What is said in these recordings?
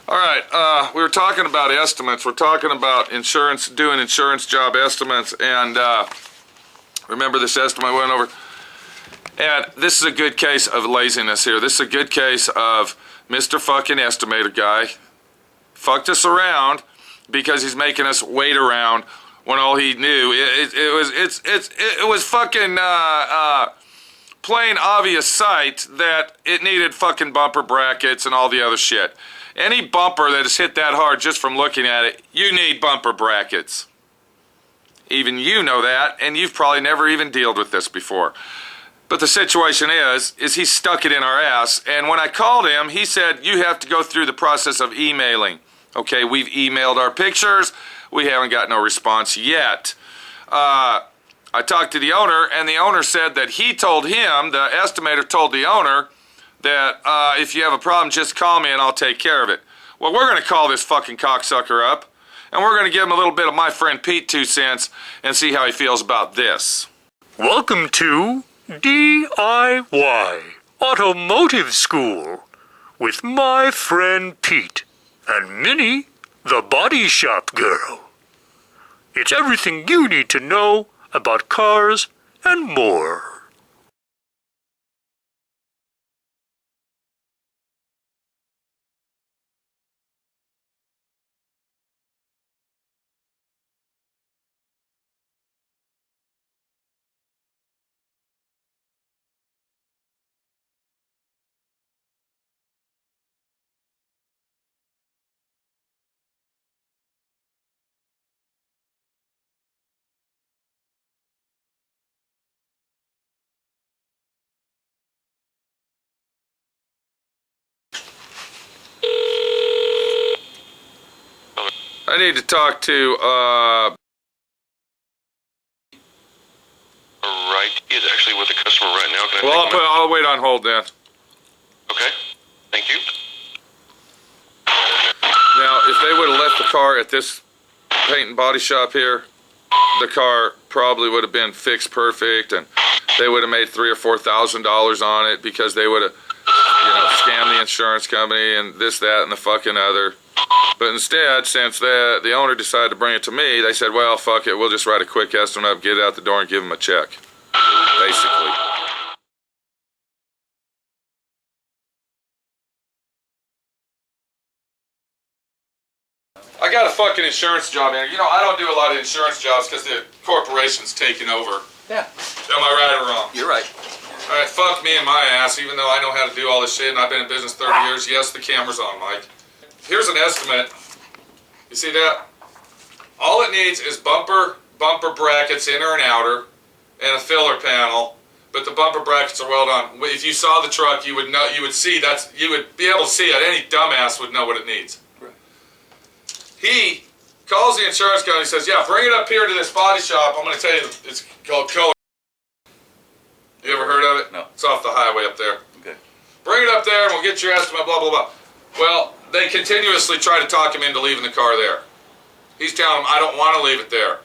All right, we were talking about estimates. We're talking about insurance, doing insurance job estimates, and remember this estimate we went over? And this is a good case of laziness here. This is a good case of Mr. fucking estimator guy fucked us around because he's making us wait around when all he knew it was fucking plain obvious sight that it needed fucking bumper brackets and all the other shit. Any bumper that is hit that hard just from looking at it, you need bumper brackets. Even you know that, and you've probably never even dealt with this before. But the situation is he stuck it in our ass, and when I called him, he said, you have to go through the process of emailing. Okay, we've emailed our pictures. We haven't got no response yet. I talked to the owner, and the owner said that he told him, the estimator told the owner, that if you have a problem, just call me and I'll take care of it. Well, we're going to call this fucking cocksucker up, and we're going to give him a little bit of my friend Pete 2 cents and see how he feels about this. Welcome to D.I.Y. Automotive School with my friend Pete and Minnie, the body shop girl. It's everything you need to know about cars and more. I need to talk to, Right, he is actually with a customer right now. Can I well, take him? I'll wait on hold then. Okay, thank you. Now, if they would have left the car at this paint and body shop here, the car probably would have been fixed perfect, and they would have made $3,000 or $4,000 on it because they would have, scammed the insurance company and this, that, and the fucking other. But instead, since the owner decided to bring it to me, they said, well, fuck it, we'll just write a quick estimate up, get it out the door, and give him a check. Basically. I got a fucking insurance job here. I don't do a lot of insurance jobs because the corporation's taking over. Yeah. Am I right or wrong? You're right. All right, fuck me and my ass, even though I know how to do all this shit and I've been in business 30 years. Yes, the camera's on, Mike. Here's an estimate. You see that? All it needs is bumper brackets, inner and outer, and a filler panel. But the bumper brackets are well done. If you saw the truck, you would know. You would see that. You would be able to see it. Any dumbass would know what it needs. Right. He calls the insurance company and says, "Yeah, bring it up here to this body shop. I'm going to tell you, it's called Color." You ever heard of it? No. It's off the highway up there. Okay. Bring it up there, and we'll get your estimate. Blah blah blah. Well, they continuously try to talk him into leaving the car there. He's telling them, I don't want to leave it there.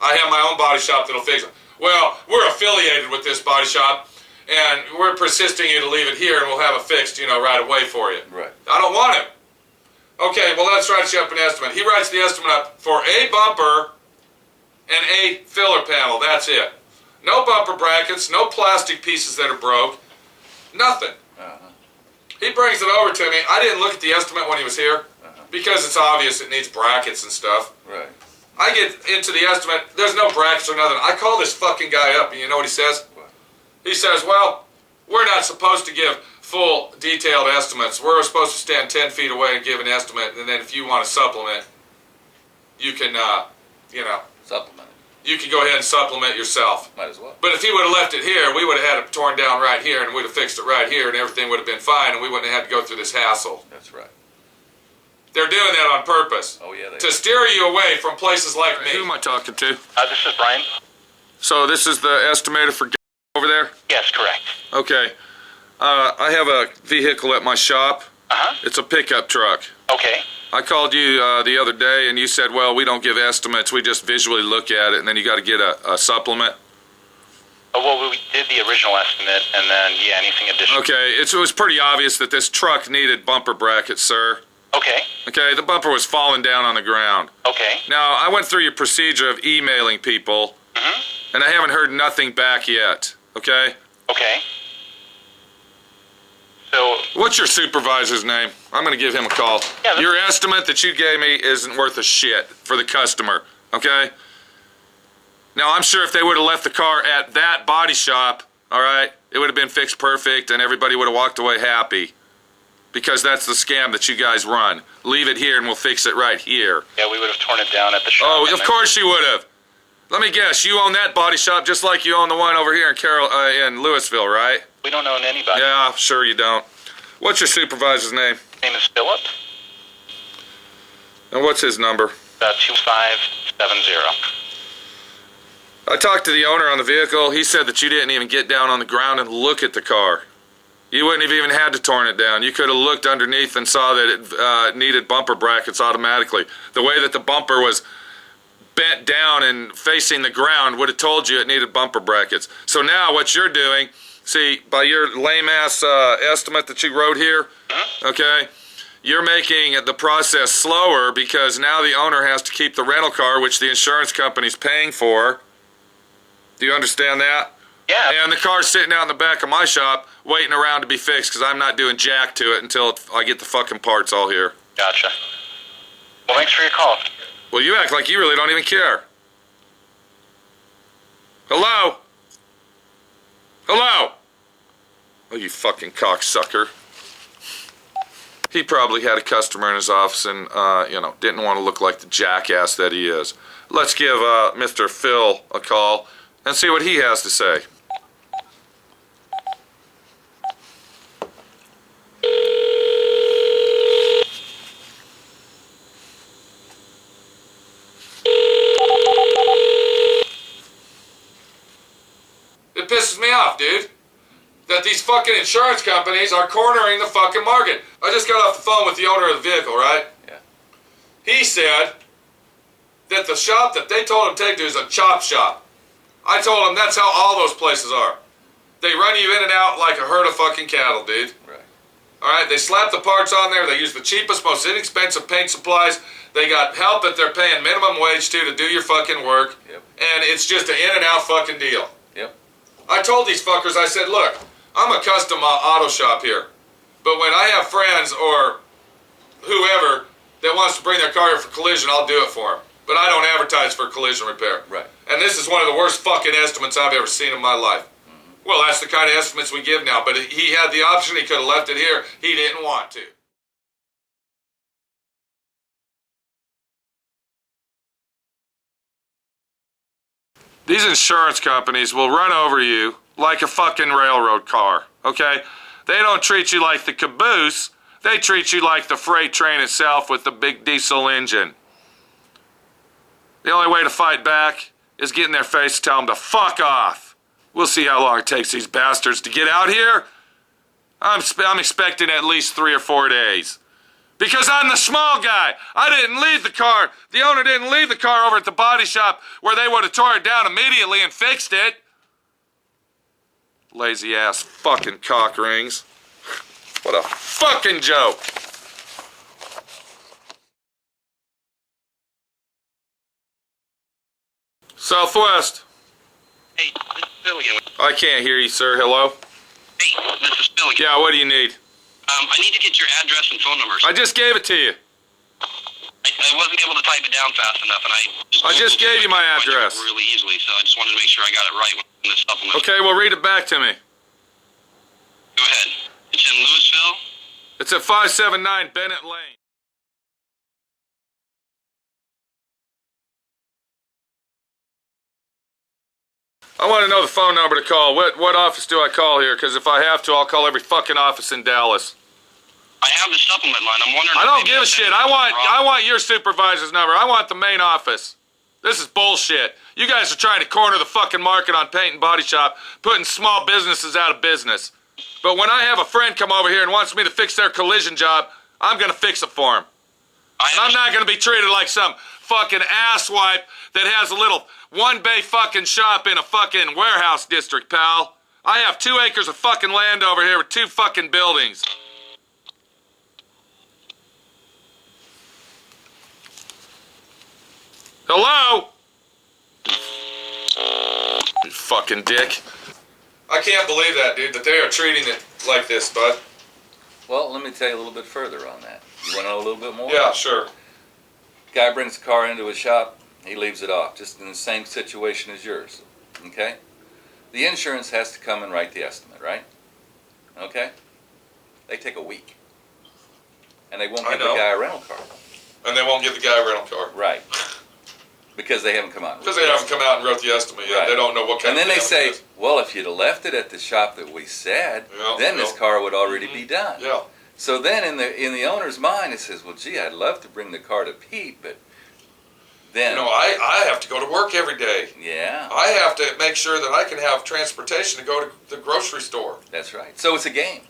I have my own body shop that'll fix it. Well, we're affiliated with this body shop, and we're persisting you to leave it here, and we'll have it fixed, right away for you. Right. I don't want it. Okay, well, let's write you up an estimate. He writes the estimate up for a bumper and a filler panel. That's it. No bumper brackets, no plastic pieces that are broke, nothing. He brings it over to me. I didn't look at the estimate when he was here because it's obvious it needs brackets and stuff. Right. I get into the estimate. There's no brackets or nothing. I call this fucking guy up, and you know what he says? What? He says, well, we're not supposed to give full detailed estimates. We're supposed to stand 10 feet away and give an estimate, and then if you want to supplement, you can, Supplement. you can go ahead and supplement yourself. Might as well. But if he would have left it here, we would have had it torn down right here, and we'd have fixed it right here, and everything would have been fine, and we wouldn't have had to go through this hassle. That's right. They're doing that on purpose. Oh, yeah. To steer you away from places like me. Who am I talking to? This is Brian. So this is the estimator for over there? Yes, correct. Okay. I have a vehicle at my shop. Uh-huh. It's a pickup truck. Okay. I called you the other day, and you said, well, we don't give estimates. We just visually look at it, and then you got to get a supplement. Well, we did the original estimate, and then, anything additional. Okay, it was pretty obvious that this truck needed bumper brackets, sir. Okay. Okay, the bumper was falling down on the ground. Okay. Now, I went through your procedure of emailing people, and I haven't heard nothing back yet, okay? Okay. So, What's your supervisor's name? I'm going to give him a call. Yeah, Your estimate that you gave me isn't worth a shit for the customer, okay? Now, I'm sure if they would have left the car at that body shop, all right, it would have been fixed perfect and everybody would have walked away happy. Because that's the scam that you guys run. Leave it here and we'll fix it right here. yeah, we would have torn it down at the shop. Oh, and of then- course you would have. Let me guess, you own that body shop just like you own the one over here in Louisville, right? We don't own anybody. Yeah, sure you don't. What's your supervisor's name? His name is Philip. And what's his number? 2570. I talked to the owner on the vehicle. He said that you didn't even get down on the ground and look at the car. You wouldn't have even had to torn it down. You could have looked underneath and saw that it needed bumper brackets automatically. The way that the bumper was bent down and facing the ground would have told you it needed bumper brackets. So now what you're doing, see, by your lame-ass estimate that you wrote here, okay, you're making the process slower because now the owner has to keep the rental car, which the insurance company's paying for. Do you understand that? Yeah. And the car's sitting out in the back of my shop waiting around to be fixed because I'm not doing jack to it until I get the fucking parts all here. Gotcha. Well, thanks for your call. Well, you act like you really don't even care. Hello? Hello? Oh, you fucking cocksucker. He probably had a customer in his office and, didn't want to look like the jackass that he is. Let's give Mr. Phil a call and see what he has to say. It pisses me off, dude, that these fucking insurance companies are cornering the fucking market. I just got off the phone with the owner of the vehicle, right? Yeah. He said that the shop that they told him to take to is a chop shop. I told him that's how all those places are. They run you in and out like a herd of fucking cattle, dude. Right. All right, they slap the parts on there. They use the cheapest, most inexpensive paint supplies. They got help that they're paying minimum wage to do your fucking work. Yep. And it's just an in and out fucking deal. Yep. I told these fuckers, I said, look, I'm a custom auto shop here. But when I have friends or whoever that wants to bring their car here for collision, I'll do it for them. But I don't advertise for collision repair. Right. And this is one of the worst fucking estimates I've ever seen in my life. Well, that's the kind of estimates we give now. But he had the option. He could have left it here. He didn't want to. These insurance companies will run over you like a fucking railroad car, okay? They don't treat you like the caboose. They treat you like the freight train itself with the big diesel engine. The only way to fight back is get in their face and tell them to fuck off. We'll see how long it takes these bastards to get out here. I'm expecting at least 3 or 4 days. Because I'm the small guy. I didn't leave the car. The owner didn't leave the car over at the body shop where they would have tore it down immediately and fixed it. Lazy ass fucking cock rings. What a fucking joke. Southwest. Hey, this is Phil again. I can't hear you, sir. Hello? Hey, this is Phil again. Yeah, what do you need? I need to get your address and phone numbers. I just gave it to you. I wasn't able to type it down fast enough, and I just gave you my address. Really easily, so I just wanted to make sure I got it right when this supplement. Okay, well, read it back to me. Go ahead. It's in Louisville. It's at 579 Bennett Lane. I want to know the phone number to call. What office do I call here? Because if I have to, I'll call every fucking office in Dallas. I have the supplement line. I'm wondering. I if don't maybe give a sent shit. it to the wrong- I want your supervisor's number. I want the main office. This is bullshit. You guys are trying to corner the fucking market on paint and body shop, putting small businesses out of business. But when I have a friend come over here and wants me to fix their collision job, I'm gonna fix it for him. And I'm not gonna be treated like some fucking asswipe that has a little one-bay fucking shop in a fucking warehouse district, pal. I have 2 acres of fucking land over here with 2 fucking buildings. Hello? You fucking dick. I can't believe that, dude, that they are treating it like this, bud. Well, let me tell you a little bit further on that. You want to know a little bit more? Yeah, sure. Guy brings the car into his shop, he leaves it off, just in the same situation as yours. Okay? The insurance has to come and write the estimate, right? Okay? They take a week. And they won't I give the know. guy a rental car. And they won't give the guy a rental car. Right. Because they haven't come out. Because they haven't come out and wrote the estimate yet. Right. They don't know what kind And then of they say, estimate it is. well, if you'd have left it at the shop that we said, Yeah, then this yeah. car would already be done. Yeah. So then in the owner's mind, it says, well, gee, I'd love to bring the car to Pete, but then... You know, I have to go to work every day. Yeah, I have to make sure that I can have transportation to go to the grocery store. that's right. So it's a game.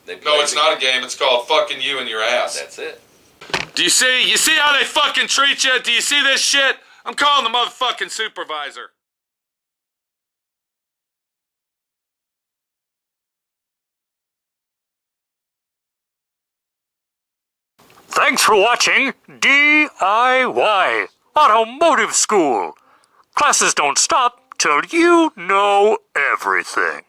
They No, play it's the not a game. game. It's called fucking you and your ass. That's it. Do you see? You see how they fucking treat you? Do you see this shit? I'm calling the motherfucking supervisor. Thanks for watching D.I.Y. Automotive School. Classes don't stop till you know everything.